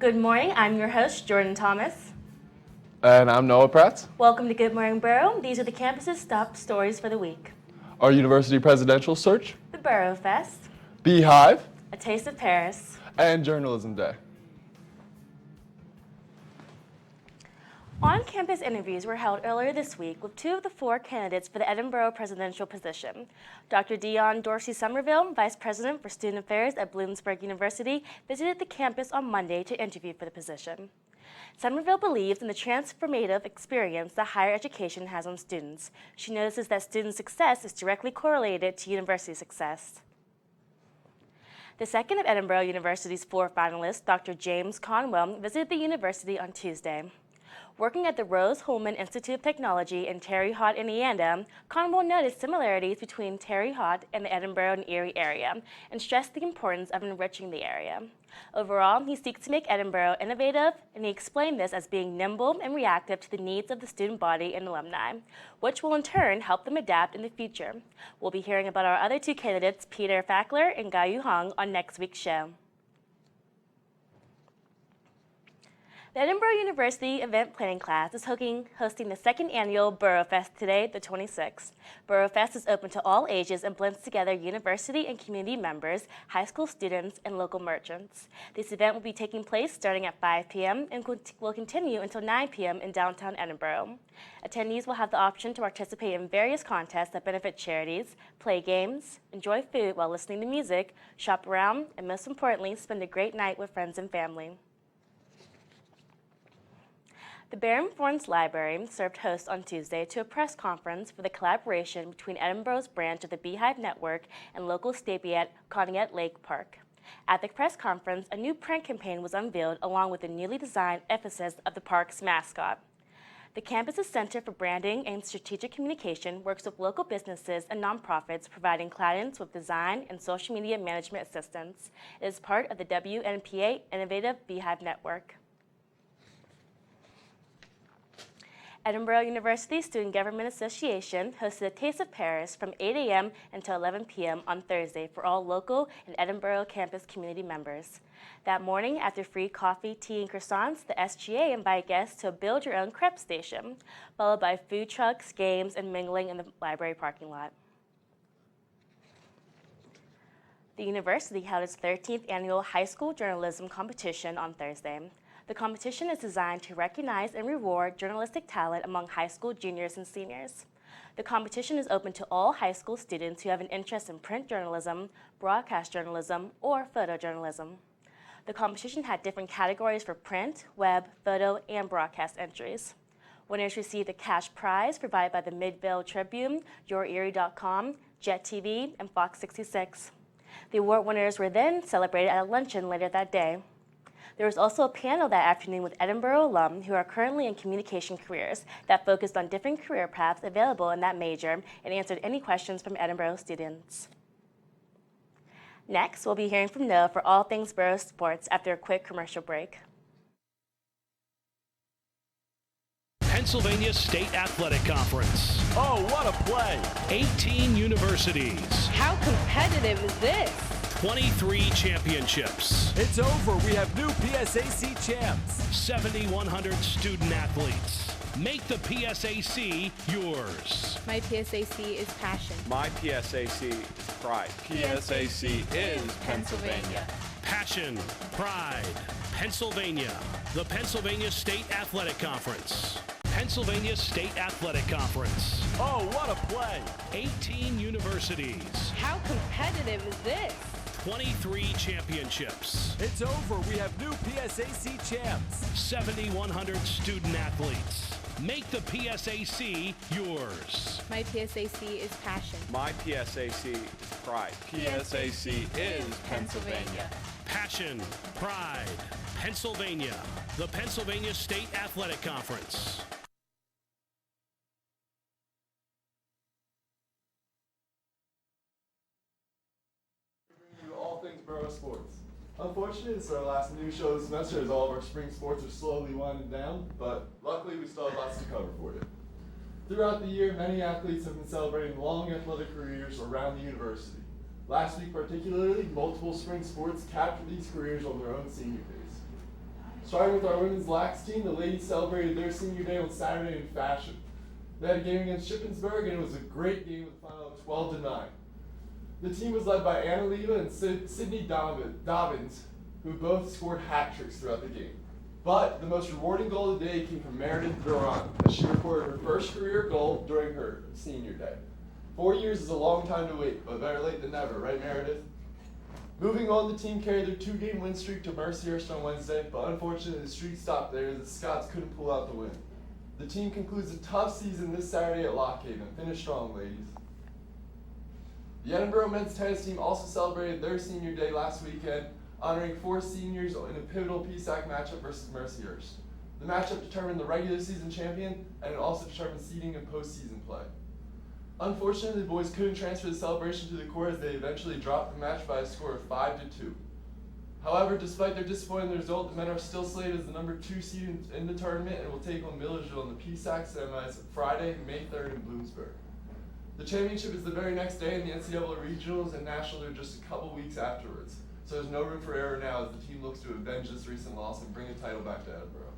Good morning, I'm your host, Jordan Thomas. And I'm Noah Pratt. Welcome to Good Morning Boro. These are the campus's top stories for the week. Our university presidential search, The Boro Fest, Beehive, A Taste of Paris, and Journalism Day. On-campus interviews were held earlier this week with 2 of the 4 candidates for the Edinboro presidential position. Dr. Dion Dorsey Somerville, Vice President for Student Affairs at Bloomsburg University, visited the campus on Monday to interview for the position. Somerville believes in the transformative experience that higher education has on students. She notices that student success is directly correlated to university success. The second of Edinboro University's 4 finalists, Dr. James Conwell, visited the university on Tuesday. Working at the Rose-Hulman Institute of Technology in Terre Haute, Indiana, Conwell noticed similarities between Terre Haute and the Edinboro and Erie area and stressed the importance of enriching the area. Overall, he seeks to make Edinboro innovative, and he explained this as being nimble and reactive to the needs of the student body and alumni, which will in turn help them adapt in the future. We'll be hearing about our other 2 candidates, Peter Fackler and Gayu Hong, on next week's show. The Edinboro University Event Planning class is hosting the 2nd annual Boro Fest today, the 26th. Boro Fest is open to all ages and blends together university and community members, high school students, and local merchants. This event will be taking place starting at 5 p.m. and will continue until 9 p.m. in downtown Edinboro. Attendees will have the option to participate in various contests that benefit charities, play games, enjoy food while listening to music, shop around, and most importantly, spend a great night with friends and family. The Baron Florence Library served host on Tuesday to a press conference for the collaboration between Edinboro's branch of the Beehive Network and local stadium Conneaut Lake Park. At the press conference, a new print campaign was unveiled along with the newly designed emphasis of the park's mascot. The campus's Center for Branding and Strategic Communication works with local businesses and nonprofits, providing clients with design and social media management assistance. It is part of the WNPA Innovative Beehive Network. Edinboro University Student Government Association hosted a Taste of Paris from 8 a.m. until 11 p.m. on Thursday for all local and Edinboro campus community members. That morning, after free coffee, tea, and croissants, the SGA invited guests to a build-your-own crepe station, followed by food trucks, games, and mingling in the library parking lot. The university held its 13th annual high school journalism competition on Thursday. The competition is designed to recognize and reward journalistic talent among high school juniors and seniors. The competition is open to all high school students who have an interest in print journalism, broadcast journalism, or photojournalism. The competition had different categories for print, web, photo, and broadcast entries. Winners received a cash prize provided by the Midvale Tribune, YourErie.com, Jet TV, and Fox 66. The award winners were then celebrated at a luncheon later that day. There was also a panel that afternoon with Edinboro alum who are currently in communication careers that focused on different career paths available in that major and answered any questions from Edinboro students. Next, we'll be hearing from Noah for all things Boro sports after a quick commercial break. Pennsylvania State Athletic Conference. Oh, what a play! 18 universities. How competitive is this? 23 championships. It's over. We have new PSAC champs. 7,100 student athletes. Make the PSAC yours. My PSAC is passion. My PSAC is pride. PSAC is Pennsylvania. Passion, pride, Pennsylvania. The Pennsylvania State Athletic Conference. Pennsylvania State Athletic Conference. Oh, what a play! 18 universities. How competitive is this? 23 championships. It's over. We have new PSAC champs. 7,100 student athletes. Make the PSAC yours. My PSAC is passion. My PSAC is pride. PSAC is Pennsylvania. Passion, pride, Pennsylvania. The Pennsylvania State Athletic Conference. All things Boro sports. Unfortunately, this is our last news show of the semester as all of our spring sports are slowly winding down, but luckily we still have lots to cover for you. Throughout the year, many athletes have been celebrating long athletic careers around the university. Last week particularly, multiple spring sports captured these careers on their own senior days. Starting with our women's lax team, the ladies celebrated their senior day on Saturday in fashion. They had a game against Shippensburg, and it was a great game with a final of 12-9. The team was led by Anna Leva and Sydney Dobbins, who both scored hat tricks throughout the game. But the most rewarding goal of the day came from Meredith Duran, as she recorded her first career goal during her senior day. 4 years is a long time to wait, but better late than never, right, Meredith? Moving on, the team carried their 2-game win streak to Mercyhurst on Wednesday, but unfortunately the streak stopped there as the Scots couldn't pull out the win. The team concludes a tough season this Saturday at Lockhaven. Finish strong, ladies. The Edinboro men's tennis team also celebrated their senior day last weekend, honoring 4 seniors in a pivotal PSAC matchup versus Mercyhurst. The matchup determined the regular season champion, and it also determined seeding and postseason play. Unfortunately, the boys couldn't transfer the celebration to the court as they eventually dropped the match by a score of 5-2. However, despite their disappointing result, the men are still slated as the number 2 seed in the tournament and will take on Millersville in the PSAC semis Friday, May 3rd in Bloomsburg. The championship is the very next day, and the NCAA regionals and nationals are just a couple weeks afterwards. So there's no room for error now as the team looks to avenge this recent loss and bring the title back to Edinboro.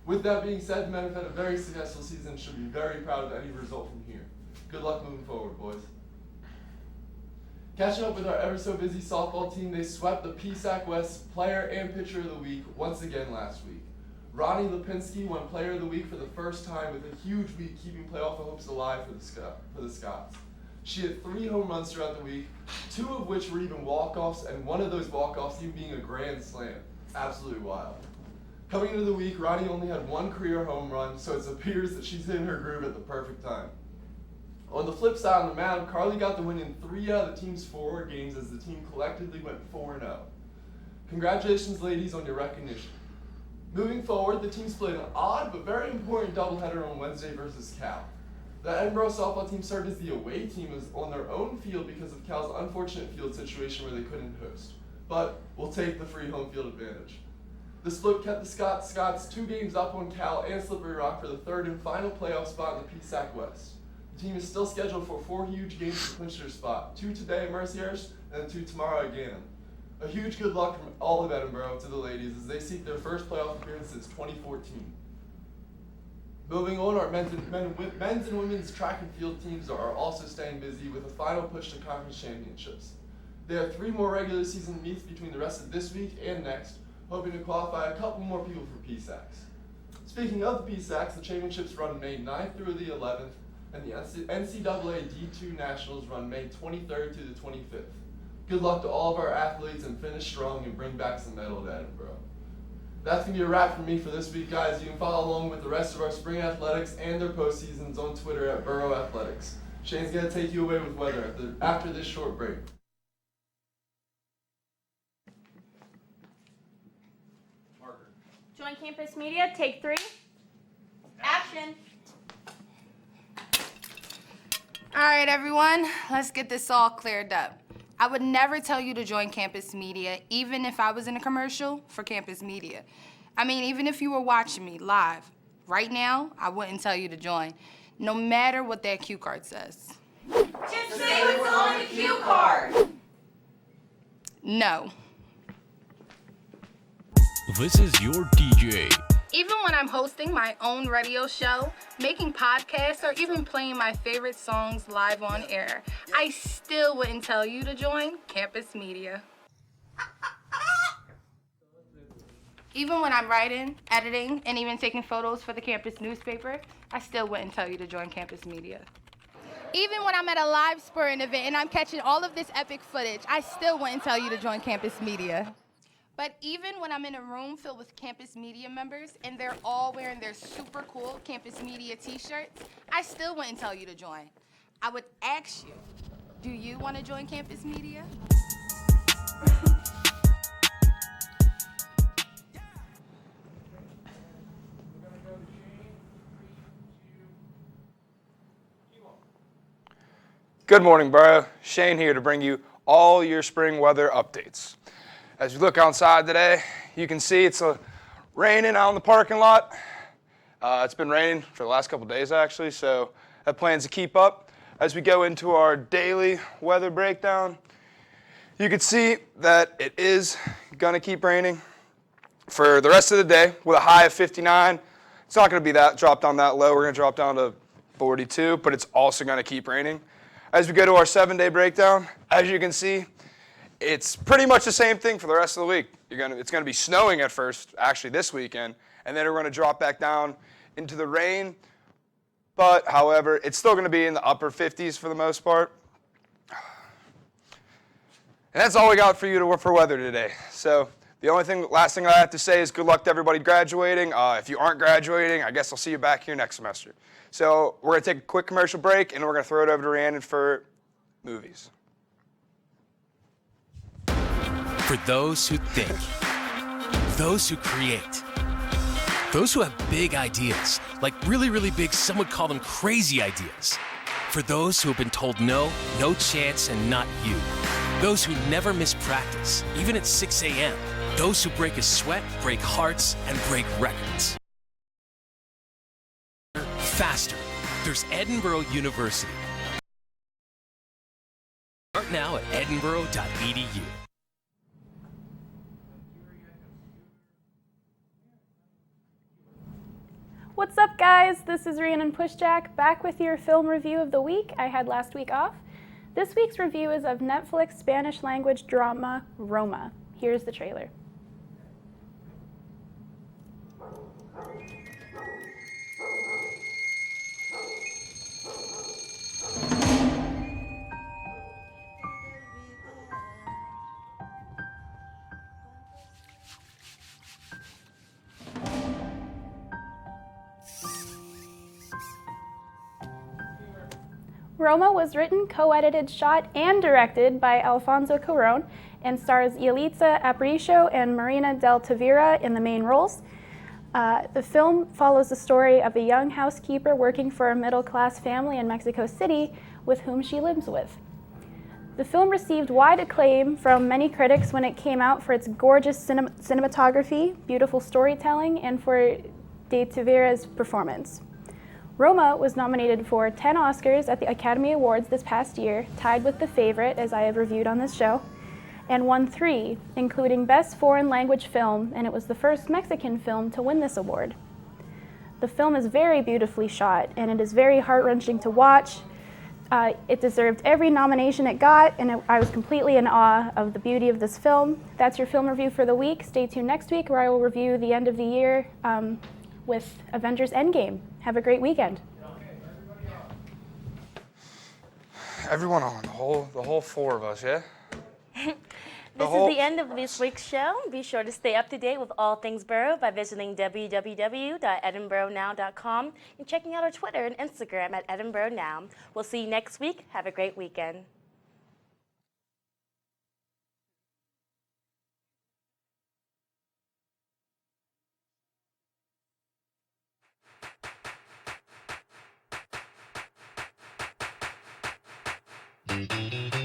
With that being said, the men have had a very successful season and should be very proud of any result from here. Good luck moving forward, boys. Catching up with our ever so busy softball team, they swept the PSAC West Player and Pitcher of the Week once again last week. Ronnie Lipinski won Player of the Week for the first time with a huge week keeping playoff hopes alive for the Scots. She had 3 home runs throughout the week, 2 of which were even walk-offs, and one of those walk-offs even being a grand slam. Absolutely wild. Coming into the week, Ronnie only had 1 career home run, so it appears that she's in her groove at the perfect time. On the flip side on the mound, Carly got the win in 3 out of the team's 4 games as the team collectively went 4-0. Congratulations, ladies, on your recognition. Moving forward, the teams played an odd but very important doubleheader on Wednesday versus Cal. The Edinboro softball team served as the away team on their own field because of Cal's unfortunate field situation where they couldn't host. But we'll take the free home field advantage. The split kept the Scots 2 games up on Cal and Slippery Rock for the 3rd and final playoff spot in the PSAC West. The team is still scheduled for 4 huge games to clinch their spot, 2 today at Mercyhurst and 2 tomorrow at Gannon. A huge good luck from all of Edinboro to the ladies as they seek their first playoff appearance since 2014. Moving on, our men's and women's track and field teams are also staying busy with a final push to conference championships. They have 3 more regular season meets between the rest of this week and next, hoping to qualify a couple more people for PSACs. Speaking of the PSACs, the championships run May 9th through the 11th, and the NCAA D2 Nationals run May 23rd to the 25th. Good luck to all of our athletes and finish strong and bring back some medal to Edinboro. That's going to be a wrap for me for this week, guys. You can follow along with the rest of our spring athletics and their postseasons on Twitter at Boro Athletics. Shane's going to take you away with weather after this short break. Marker. Joint Campus Media, take 3. Action. All right, everyone, let's get this all cleared up. I would never tell you to join Campus Media, even if I was in a commercial for Campus Media. I mean, even if you were watching me live, right now, I wouldn't tell you to join, no matter what that cue card says. Just say what's on the cue card. No. This is your DJ. Even when I'm hosting my own radio show, making podcasts, or even playing my favorite songs live on air, I still wouldn't tell you to join Campus Media. Even when I'm writing, editing, and even taking photos for the campus newspaper, I still wouldn't tell you to join Campus Media. Even when I'm at a live sporting event and I'm catching all of this epic footage, I still wouldn't tell you to join Campus Media. But even when I'm in a room filled with Campus Media members and they're all wearing their super cool Campus Media t-shirts, I still wouldn't tell you to join. I would ask you, do you want to join Campus Media? Good morning, Boro. Shane here to bring you all your spring weather updates. As you look outside today, you can see it's raining out in the parking lot. It's been raining for the last couple days actually, so I have plans to keep up. As we go into our daily weather breakdown, you can see that it is gonna keep raining. for the rest of the day with a high of 59. It's not going to be drop down that low. We're going to drop down to 42, but it's also going to keep raining. As we go to our 7-day breakdown, as you can see, it's pretty much the same thing for the rest of the week. It's going to be snowing at first, actually this weekend, and then we're going to drop back down into the rain. But, however, it's still going to be in the upper 50s for the most part. And that's all we got for you for weather today. So the last thing I have to say is good luck to everybody graduating. If you aren't graduating, I guess I'll see you back here next semester. So we're going to take a quick commercial break, and we're going to throw it over to Rhiannon for movies. For those who think, those who create, those who have big ideas, like really, really big, some would call them crazy ideas. For those who have been told no, no chance, and not you. Those who never miss practice, even at 6 a.m. Those who break a sweat, break hearts, and break records. Faster. There's Edinboro University. Start now at edinboro.edu. What's up, guys? This is Rhiannon Pushjack, back with your film review of the week. I had last week off. This week's review is of Netflix Spanish language drama Roma. Here's the trailer. Roma was written, co-edited, shot, and directed by Alfonso Cuarón and stars Yalitza Aparicio and Marina del Tavira in the main roles. The film follows the story of a young housekeeper working for a middle-class family in Mexico City with whom she lives with. The film received wide acclaim from many critics when it came out for its gorgeous cinematography, beautiful storytelling, and for de Tavira's performance. Roma was nominated for 10 Oscars at the Academy Awards this past year, tied with The Favorite, as I have reviewed on this show, and won 3, including Best Foreign Language Film, and it was the first Mexican film to win this award. The film is very beautifully shot, and it is very heart-wrenching to watch. It deserved every nomination it got, and I was completely in awe of the beauty of this film. That's your film review for the week. Stay tuned next week, where I will review the end of the year with Avengers Endgame. Have a great weekend. Everyone on, the whole 4 of us, yeah? This is the end of this week's show. Be sure to stay up to date with all things Boro by visiting www.edinboronow.com and checking out our Twitter and Instagram at Edinboro Now. We'll see you next week. Have a great weekend. Mm-hmm.